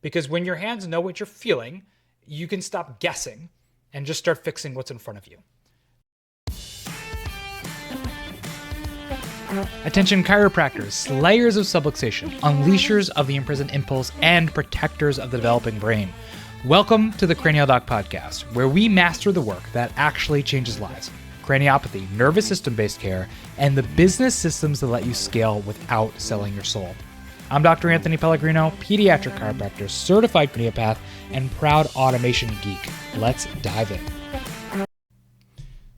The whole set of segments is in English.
Because when your hands know what you're feeling, you can stop guessing and just start fixing what's in front of you. Attention chiropractors, slayers of subluxation, unleashers of the imprisoned impulse, and protectors of the developing brain. Welcome to the Cranial Doc Podcast, where we master the work that actually changes lives. Craniopathy, nervous system-based care, and the business systems that let you scale without selling your soul. I'm Dr. Anthony Pellegrino, pediatric chiropractor, certified craniopath, and proud automation geek. Let's dive in.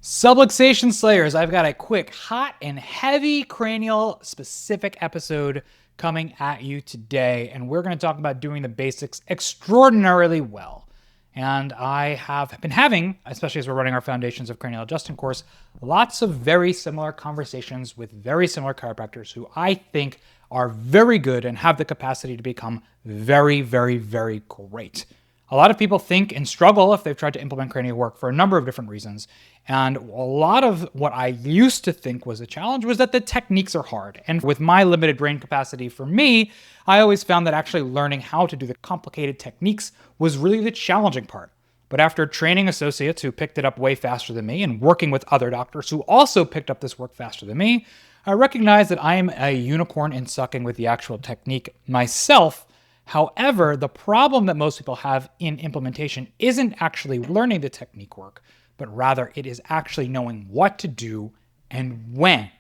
Subluxation Slayers, I've got a quick, hot, and heavy cranial specific episode coming at you today, and we're going to talk about doing the basics extraordinarily well. And I have been having, especially as we're running our Foundations of Cranial Adjusting course, lots of very similar conversations with very similar chiropractors who I think are very good and have the capacity to become very, very, very great. A lot of people think and struggle if they've tried to implement cranial work for a number of different reasons. And a lot of what I used to think was a challenge was that the techniques are hard. And with my limited brain capacity for me, I always found that actually learning how to do the complicated techniques was really the challenging part. But after training associates who picked it up way faster than me and working with other doctors who also picked up this work faster than me, I recognize that I am a unicorn in sucking with the actual technique myself. However, the problem that most people have in implementation isn't actually learning the technique work, but rather it is actually knowing what to do and when.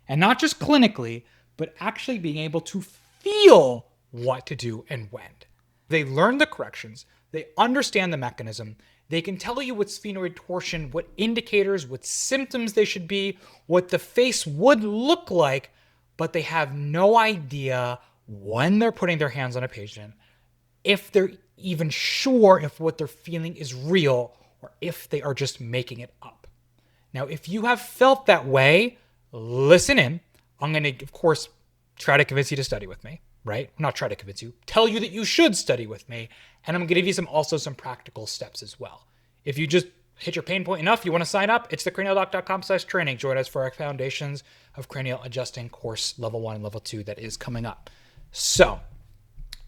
And not just clinically, but actually being able to feel what to do and when. They learn the corrections, they understand the mechanism, they can tell you what sphenoid torsion, what indicators, what symptoms they should be, what the face would look like, but they have no idea when they're putting their hands on a patient, if they're even sure if what they're feeling is real or if they are just making it up. Now, if you have felt that way, listen in. I'm going to, of course, try to convince you to study with me, right? Not try to convince you, tell you that you should study with me. And I'm going to give you some practical steps as well. If you just hit your pain point enough, you want to sign up, it's theCranialDoc.com/training. Join us for our Foundations of Cranial Adjusting course, level 1 and level 2 that is coming up. So,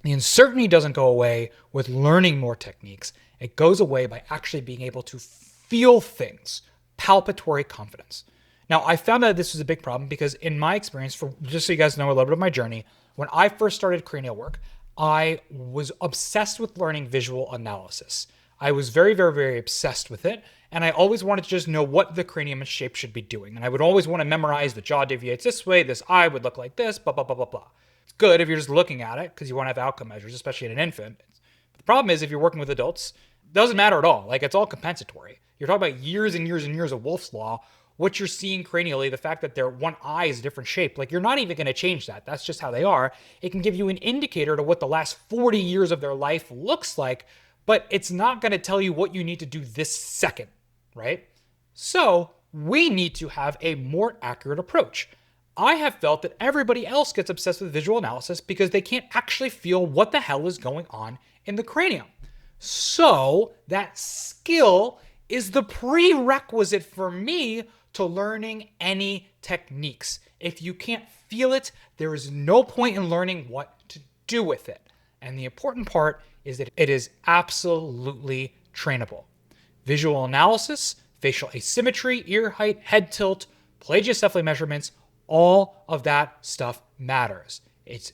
the uncertainty doesn't go away with learning more techniques. It goes away by actually being able to feel things, palpatory confidence. Now, I found that this was a big problem because in my experience, just so you guys know a little bit of my journey, when I first started cranial work, I was obsessed with learning visual analysis. I was very, very, very obsessed with it. And I always wanted to just know what the cranium and shape should be doing. And I would always want to memorize the jaw deviates this way, this eye would look like this, blah, blah, blah, blah, blah. It's good if you're just looking at it because you want to have outcome measures, especially in an infant. But the problem is if you're working with adults, it doesn't matter at all. Like, it's all compensatory. You're talking about years and years and years of Wolff's Law. What you're seeing cranially, the fact that their one eye is a different shape, like, you're not even going to change that. That's just how they are. It can give you an indicator to what the last 40 years of their life looks like, but it's not going to tell you what you need to do this second, right? So we need to have a more accurate approach. I have felt that everybody else gets obsessed with visual analysis because they can't actually feel what the hell is going on in the cranium. So that skill is the prerequisite for me to learning any techniques. If you can't feel it, there is no point in learning what to do with it. And the important part is that it is absolutely trainable. Visual analysis, facial asymmetry, ear height, head tilt, plagiocephaly measurements, all of that stuff matters. It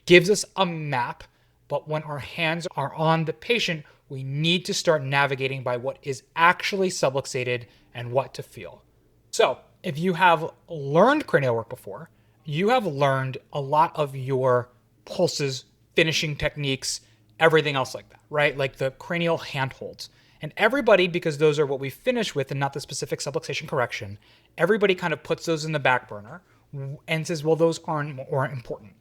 gives us a map, but when our hands are on the patient, we need to start navigating by what is actually subluxated and what to feel. So if you have learned cranial work before, you have learned a lot of your pulses, finishing techniques, everything else like that, right? Like the cranial handholds. And everybody, because those are what we finish with and not the specific subluxation correction, everybody kind of puts those in the back burner and says, well, those aren't more important.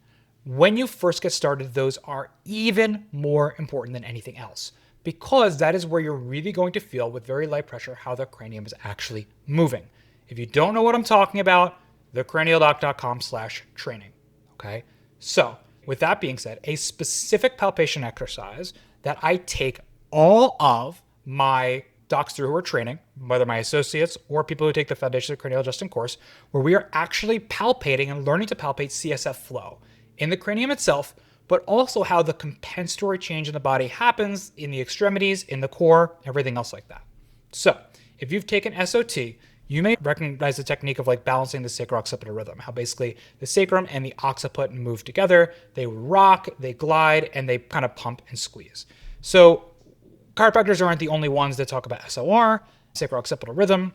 When you first get started, those are even more important than anything else, because that is where you're really going to feel with very light pressure how the cranium is actually moving. If you don't know what I'm talking about, theCranialDoc.com/training, okay? So with that being said, a specific palpation exercise that I take all of my docs through who are training, whether my associates or people who take the Foundations of Cranial Adjusting course, where we are actually palpating and learning to palpate CSF flow in the cranium itself but also how the compensatory change in the body happens in the extremities, in the core, everything else like that. So if you've taken SOT, you may recognize the technique of like balancing the sacro-occipital rhythm, how basically the sacrum and the occiput move together, they rock, they glide, and they kind of pump and squeeze. So chiropractors aren't the only ones that talk about SOR, sacro-occipital rhythm.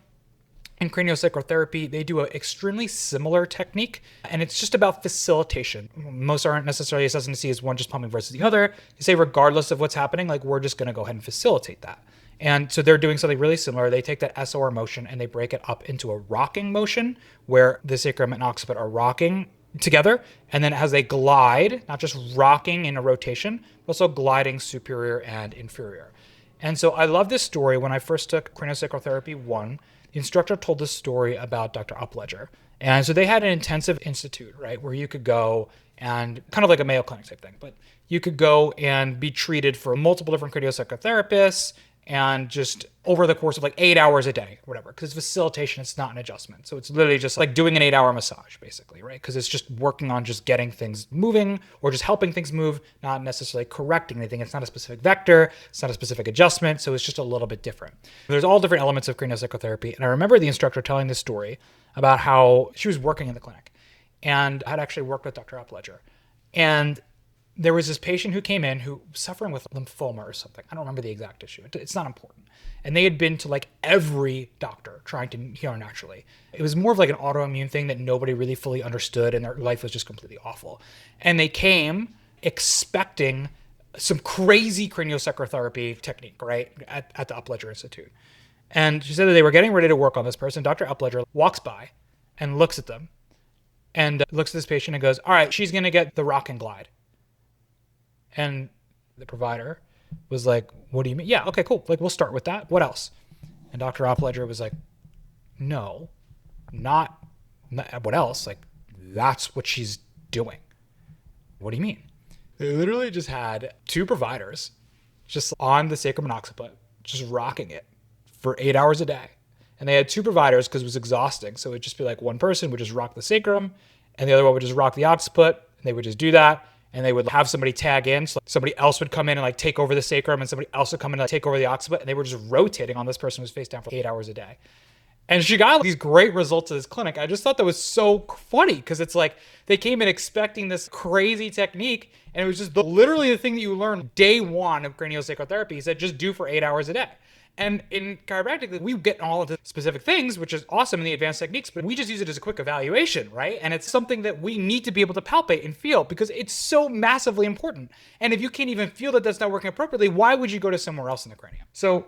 In craniosacral they do an extremely similar technique, and it's just about facilitation. Most aren't necessarily assessing to see is one just pumping versus the other. You say regardless of what's happening, like we're just going to go ahead and facilitate that. And so they're doing something really similar. They take that SOR motion and they break it up into a rocking motion where the sacrum and occiput are rocking together. And then as they glide, not just rocking in a rotation, but also gliding superior and inferior. And so I love this story. When I first took Craniosacral Therapy 1, the instructor told this story about Dr. Upledger. And so they had an intensive institute, right, where you could go and kind of like a Mayo Clinic type thing, but you could go and be treated for multiple different craniosacral therapists and just over the course of like 8 hours a day, whatever, because facilitation, it's not an adjustment. So it's literally just like doing an 8-hour massage, basically, right? Because it's just working on just getting things moving or just helping things move, not necessarily correcting anything. It's not a specific vector. It's not a specific adjustment. So it's just a little bit different. There's all different elements of craniosacral therapy. And I remember the instructor telling this story about how she was working in the clinic and had actually worked with Dr. Upledger. And there was this patient who came in who was suffering with lymphoma or something. I don't remember the exact issue. It's not important. And they had been to like every doctor trying to heal naturally. It was more of like an autoimmune thing that nobody really fully understood, and their life was just completely awful. And they came expecting some crazy craniosacral therapy technique, right, at the Upledger Institute. And she said that they were getting ready to work on this person. Dr. Upledger walks by and looks at them and looks at this patient and goes, all right, she's going to get the rock and glide. And the provider was like, what do you mean? Yeah, okay, cool. Like, we'll start with that. What else? And Dr. Upledger was like, no, not what else? Like, that's what she's doing. What do you mean? They literally just had two providers just on the sacrum and occiput, just rocking it for 8 hours a day. And they had two providers because it was exhausting. So it would just be like one person would just rock the sacrum and the other one would just rock the occiput. And they would just do that. And they would have somebody tag in. So somebody else would come in and like take over the sacrum and somebody else would come in and like take over the occiput. And they were just rotating on this person who was face down for 8 hours a day. And she got these great results at this clinic. I just thought that was so funny because it's like they came in expecting this crazy technique. And it was just literally the thing that you learn day one of craniosacral therapy. He said, just do for 8 hours a day. And in chiropractic, we get all of the specific things, which is awesome in the advanced techniques, but we just use it as a quick evaluation, right? And it's something that we need to be able to palpate and feel because it's so massively important. And if you can't even feel that that's not working appropriately, why would you go to somewhere else in the cranium? So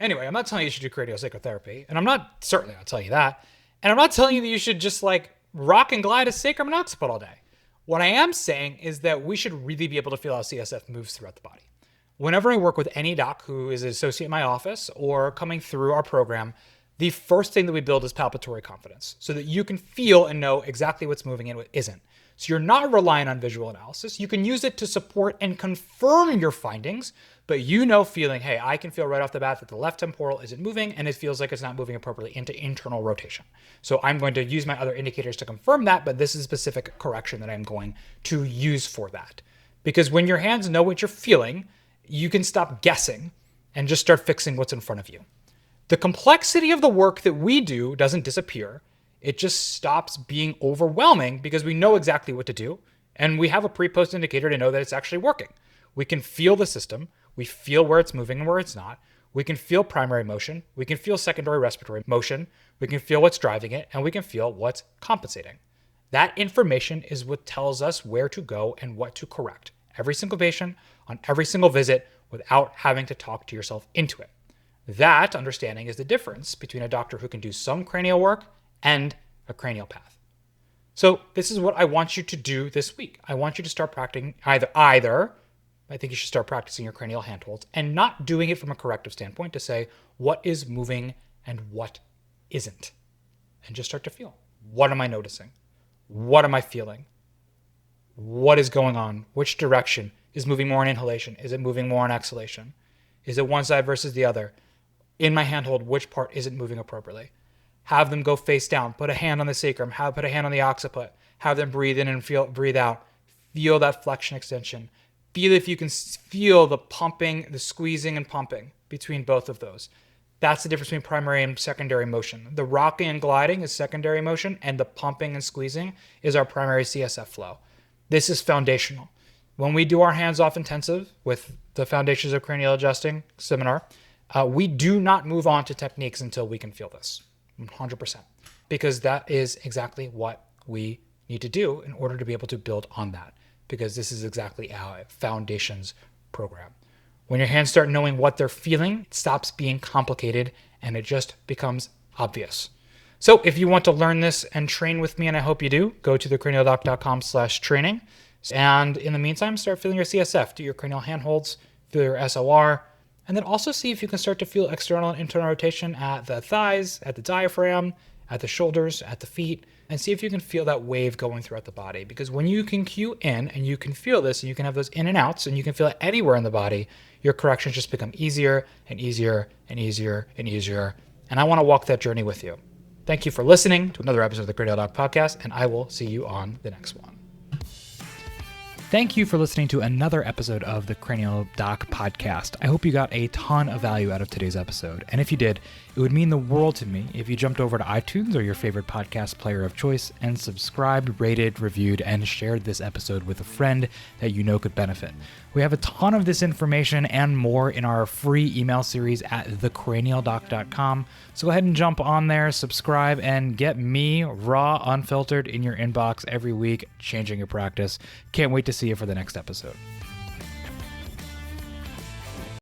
anyway, I'm not telling you you should do craniosacral therapy, and I'm not certainly not telling you that. And I'm not telling you that you should just like rock and glide a sacrum and occiput all day. What I am saying is that we should really be able to feel how CSF moves throughout the body. Whenever I work with any doc who is an associate in my office or coming through our program, the first thing that we build is palpatory confidence so that you can feel and know exactly what's moving and what isn't. So you're not relying on visual analysis. You can use it to support and confirm your findings, but you know feeling, hey, I can feel right off the bat that the left temporal isn't moving and it feels like it's not moving appropriately into internal rotation. So I'm going to use my other indicators to confirm that, but this is a specific correction that I'm going to use for that. Because when your hands know what you're feeling, you can stop guessing and just start fixing what's in front of you. The complexity of the work that we do doesn't disappear. It just stops being overwhelming because we know exactly what to do and we have a pre-post indicator to know that it's actually working. We can feel the system. We feel where it's moving and where it's not. We can feel primary motion. We can feel secondary respiratory motion. We can feel what's driving it and we can feel what's compensating. That information is what tells us where to go and what to correct. Every single patient on every single visit without having to talk to yourself into it. That understanding is the difference between a doctor who can do some cranial work and a cranial path. So this is what I want you to do this week. I want you to start practicing either, I think you should start practicing your cranial handholds and not doing it from a corrective standpoint to say what is moving and what isn't. And just start to feel. What am I noticing? What am I feeling? What is going on? Which direction is moving more in inhalation? Is it moving more in exhalation? Is it one side versus the other? In my handhold, which part isn't moving appropriately? Have them go face down. Put a hand on the sacrum. Put a hand on the occiput. Have them breathe in and breathe out. Feel that flexion extension. Feel if you can feel the pumping, the squeezing and pumping between both of those. That's the difference between primary and secondary motion. The rocking and gliding is secondary motion, and the pumping and squeezing is our primary CSF flow. This is foundational. When we do our hands-off intensive with the Foundations of Cranial Adjusting seminar, we do not move on to techniques until we can feel this, 100%, because that is exactly what we need to do in order to be able to build on that, because this is exactly our foundations program. When your hands start knowing what they're feeling, it stops being complicated and it just becomes obvious. So if you want to learn this and train with me, and I hope you do, go to thecranialdoc.com/training. And in the meantime, start feeling your CSF, do your cranial handholds, feel your SOR, and then also see if you can start to feel external and internal rotation at the thighs, at the diaphragm, at the shoulders, at the feet, and see if you can feel that wave going throughout the body. Because when you can cue in and you can feel this, and you can have those in and outs, and you can feel it anywhere in the body, your corrections just become easier and easier and easier and easier. And I want to walk that journey with you. Thank you for listening to another episode of the Cranial Doc Podcast, and I will see you on the next one. Thank you for listening to another episode of the Cranial Doc Podcast. I hope you got a ton of value out of today's episode. And if you did, it would mean the world to me if you jumped over to iTunes or your favorite podcast player of choice and subscribed, rated, reviewed, and shared this episode with a friend that you know could benefit. We have a ton of this information and more in our free email series at thecranialdoc.com. So go ahead and jump on there, subscribe, and get me raw, unfiltered in your inbox every week, changing your practice. Can't wait to see you for the next episode.